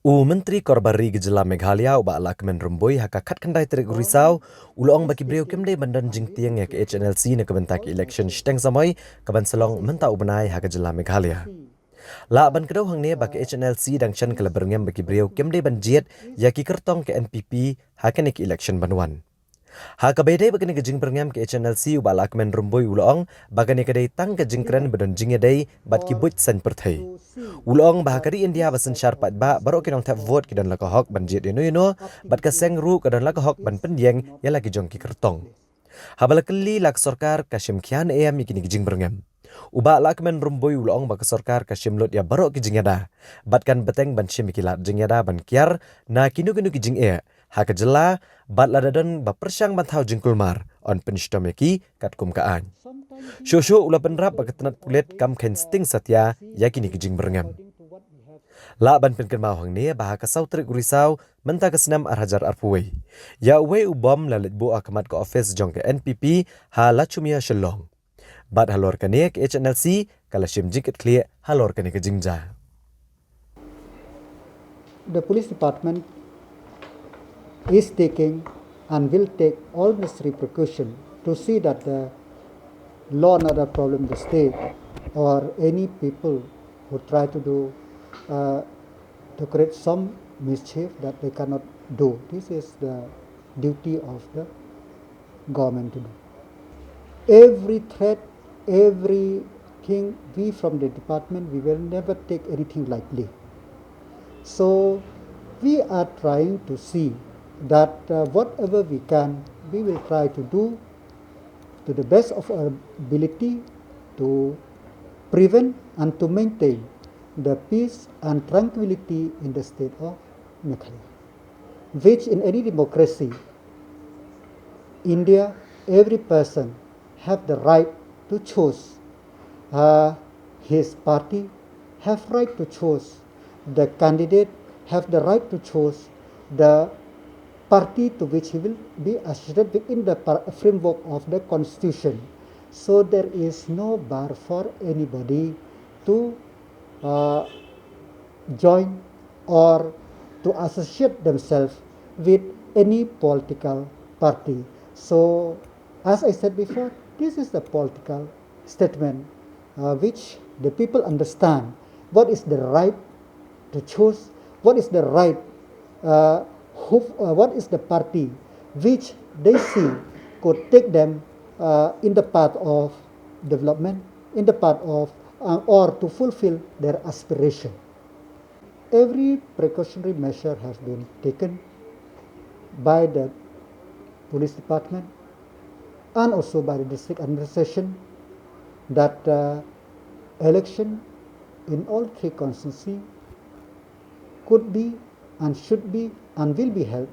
Menteri Korbari Gejala Meghalaya ubak Lakmen Rumbui haka kat kendai terik risau ulong bagi beliau kemde bandan jing tiang ya ke HNLC na kebentak election shteng samai kaban selong menta ubenai haka Gejala Meghalaya. La ban kedau hang ne baki HNLC dang chen kala berngem bagi beliau kemde banjiet ya ki kertong ke NPP haka nik election banwan. Haka bedai bagani ke jing berngem ke HNLC ubak Lakmen Rumbui ulong bagani kedai tang ke jingkren badan jing yadai bat ki buj san perthai. Ulong bahakari India basen syarpat ba baru kinong tap vote kidan laka hok ban jit ino bat ka seng ru kidan laka hok ban pendieng ya lagi jong ki kertong. Habala keli lak sorkar kasim kian mi kini kijing berngam. Uba lakmen rumboy ulong bak sorkar kasim lot ya baru kijing yada. Bat kan beteng ban sim kilat jing yada ban kiar na kinu kijing haka jela bat ladadon ba persyang ban thau jing kulmar on penishtomeki kat kumkaan. Shosho ula penrap bak tenat pulet kam ken sting satya ya kini kijing berngam. La ban penken mau hang ne bah ka sautrik risau menta ka senam arhajar arpuwei. Ya we ubom lalit bu akamat ka office jong ke NPP ha la chumia shalong. Bat halor ka ne ke HNLC kala shim jikit clear halor ka ne ke jingja. The police department is taking and will take all necessary precaution to see that the law and order problem in the state or any people who try to do to create some mischief that they cannot do. This is the duty of the government to do. Every threat, everything, we from the department, we will never take anything lightly. So we are trying to see that whatever we can, we will try to do to the best of our ability to prevent and to maintain the peace and tranquility in the state of Meghalaya, which in any democracy, India, every person have the right to choose his party, have right to choose the candidate, have the right to choose the party to which he will be associated within the framework of the constitution. So there is no bar for anybody to join or to associate themselves with any political party. So, as I said before, this is the political statement which the people understand what is the right to choose, what is the right, what is the party which they see could take them in the path of development, in the path of or to fulfill their aspiration. Every precautionary measure has been taken by the police department and also by the district administration that election in all three constituencies could be and should be and will be held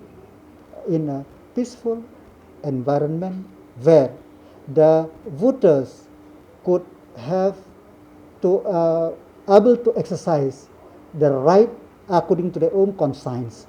in a peaceful environment where the voters could have to able to exercise the right according to their own conscience